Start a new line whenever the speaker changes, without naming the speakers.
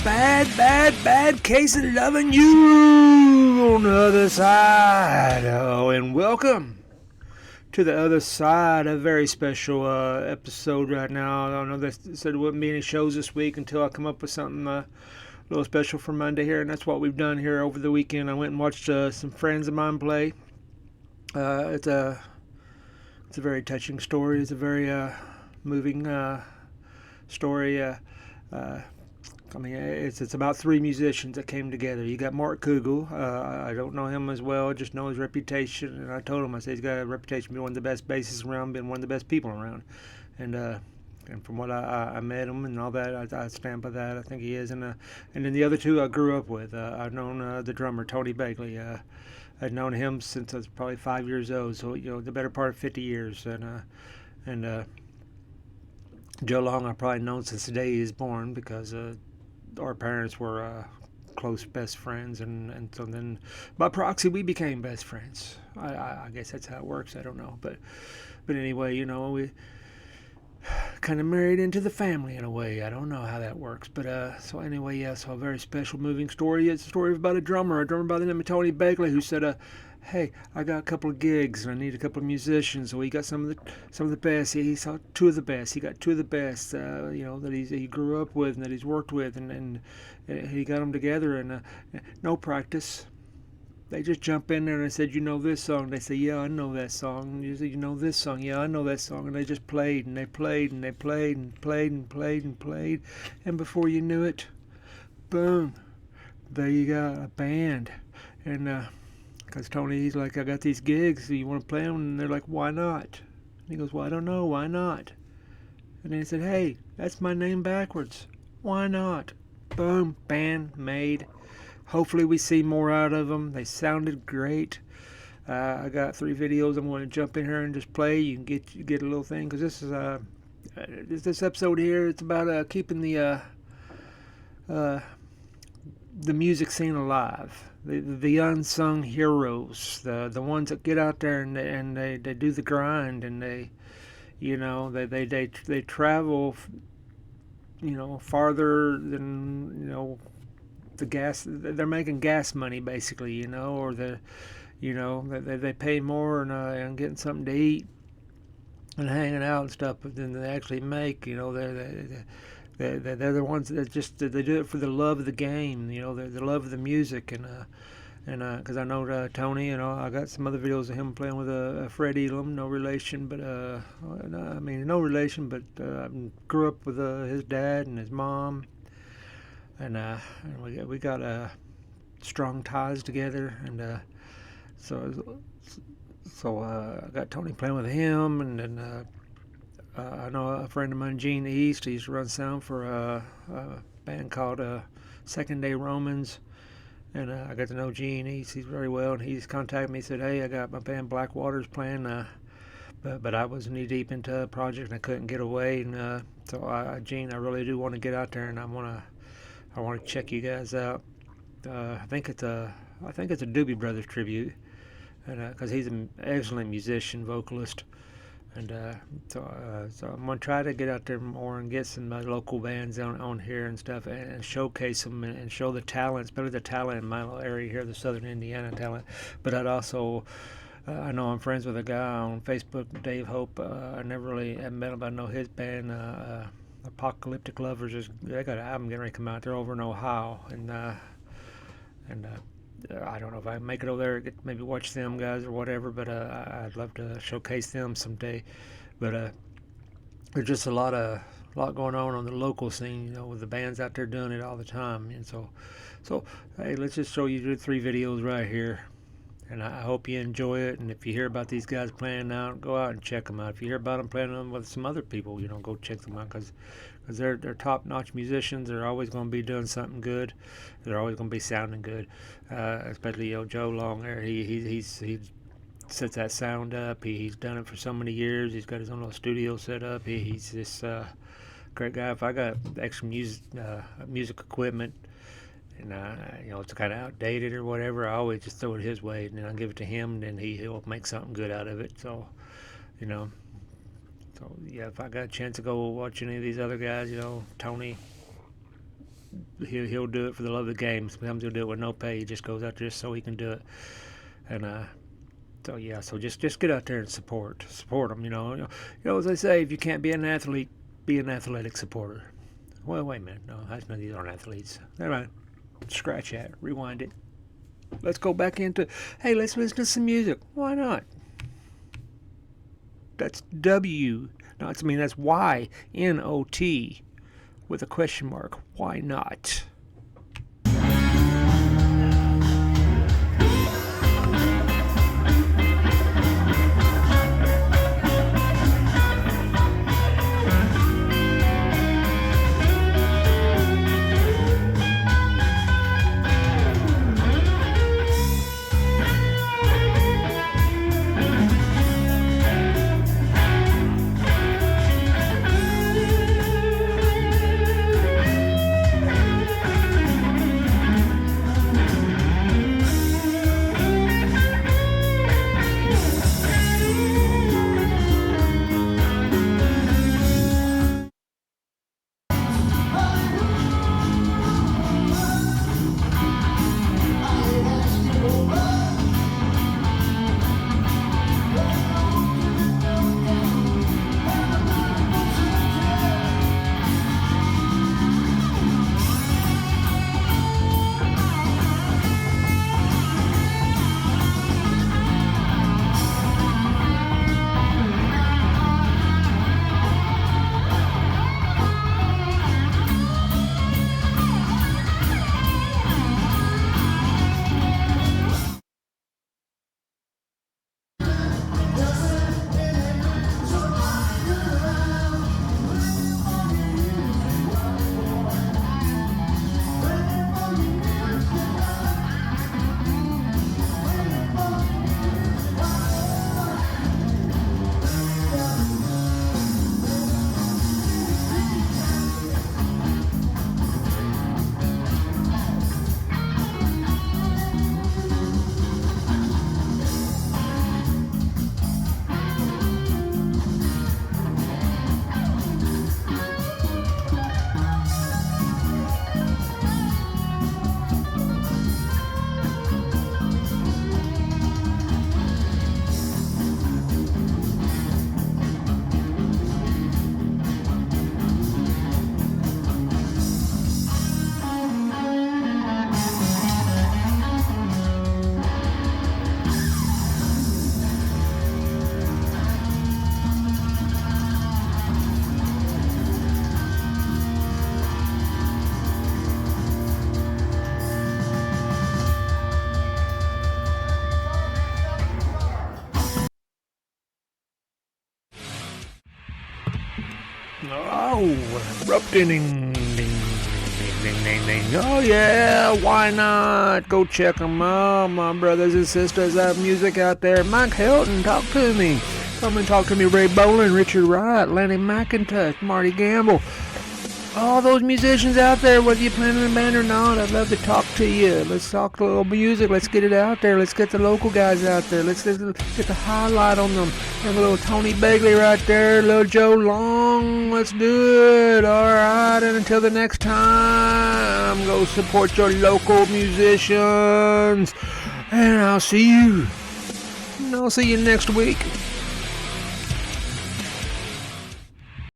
bad case of loving you on the other side. Oh, and welcome to the other side. A very special episode right now. I don't know, they said there wouldn't be any shows this week until I come up with something a little special for Monday here, and that's what we've done here over the weekend. I went and watched some friends of mine play. It's a very touching story. It's a very moving story. I mean, it's about three musicians that came together. You got Mark Coogle. I don't know him as well, just know his reputation. And I told him, I said, he's got a reputation of being one of the best bassists around, being one of the best people around. And from what I met him and all that, I stand by that. I think he is. And then the other two I grew up with. I've known the drummer, Tony Begley. I'd known him since I was probably 5 years old, so, you know, the better part of 50 years. And Joe Long I've probably known since the day he was born, because our parents were close best friends, and so then by proxy we became best friends. I guess that's how it works. I don't know, but anyway, you know, we kind of married into the family in a way. I don't know how that works, but so anyway, yeah. So a very special, moving story. It's a story about a drummer by the name of Tony Begley, who said, "Hey, I got a couple of gigs and I need a couple of musicians." So he got some of the best. He saw two of the best. He got two of the best, you know, that he grew up with and that he's worked with, and he got them together, and no practice. They just jump in there and I said, "You know this song?" They say, "Yeah, I know that song." And you say, "You know this song?" "Yeah, I know that song." And they just played and they played and they played and played and played and played, and before you knew it, boom, there you got a band. And because Tony, he's like, "I got these gigs, so you want to play them?" And they're like, "Why not?" And he goes, "Well, I don't know, why not?" And then he said, "Hey, that's my name backwards. Why not?" Boom, band made. Hopefully we see more out of them. They sounded great. I got 3 videos. I'm going to jump in here and just play. You can get a little thing, because this episode here, it's about keeping the music scene alive. The unsung heroes, the ones that get out there and they do the grind, and they travel, you know, farther than, you know, the gas. They're making gas money basically, you know, or they pay more and getting something to eat and hanging out and stuff, but then they actually make, you know, they're the ones that just, they do it for the love of the game, you know, the love of the music. And because I know Tony, you know, I got some other videos of him playing with Fred Elam, no relation, but I mean, no relation, but I grew up with his dad and his mom, and we got strong ties together, and so I got Tony playing with him, and then I know a friend of mine, Gene East. He used to run sound for a band called Second Day Romans. And I got to know Gene East. He's very well, and he's contacted me. Said, "Hey, I got my band Blackwater's playing, but I was knee deep into a project and I couldn't get away. And so, Gene, I really do want to get out there, and I want to check you guys out. I think it's a Doobie Brothers tribute, and because he's an excellent musician, vocalist." And so I'm gonna try to get out there more and get some local bands on here and stuff, and showcase them and show the talent, especially the talent in my little area here, the Southern Indiana talent. But I'd also, I know I'm friends with a guy on Facebook, Dave Hope. I never really have met him, but I know his band, Apocalyptic Lovers. They got an album getting ready to come out. They're over in Ohio, and I don't know if I can make it over there, maybe watch them guys or whatever, but I'd love to showcase them someday. But there's just a lot going on the local scene, you know, with the bands out there doing it all the time. And so hey, let's just show you 3 videos right here, and I hope you enjoy it. And if you hear about these guys playing out, go out and check them out. If you hear about them playing with some other people, you know, go check them out, because they're top-notch musicians. They're always going to be doing something good. They're always going to be sounding good. Especially, you know, Joe Long there. He sets that sound up. He's done it for so many years. He's got his own little studio set up. He's this great guy. If I got extra music equipment, and you know, it's kind of outdated or whatever, I always just throw it his way, and then I give it to him, and then he'll make something good out of it. So, you know. So yeah, if I got a chance to go watch any of these other guys, you know, Tony, he'll do it for the love of the game. Sometimes he'll do it with no pay. He just goes out there so he can do it. And so just get out there and support them. As they say, if you can't be an athlete, be an athletic supporter. Well, wait a minute. No, these aren't athletes. All right, scratch that. Rewind it. Let's go back into. Hey, let's listen to some music. Why not? That's W. No, that's YNOT with a question mark. Why not? Oh, erupting. Ding, ding, ding, ding. Oh, yeah, why not? Go check them out, my brothers and sisters. I have music out there. Mike Hilton, talk to me. Come and talk to me. Ray Boland, Richard Wright, Lenny McIntosh, Marty Gamble. All those musicians out there, whether you're playing in a band or not, I'd love to talk to you. Let's talk a little music. Let's get it out there. Let's get the local guys out there. Let's get the highlight on them. And a little Tony Begley right there, little Joe Long. Let's do it. All right, and until the next time, go support your local musicians. And I'll see you next week.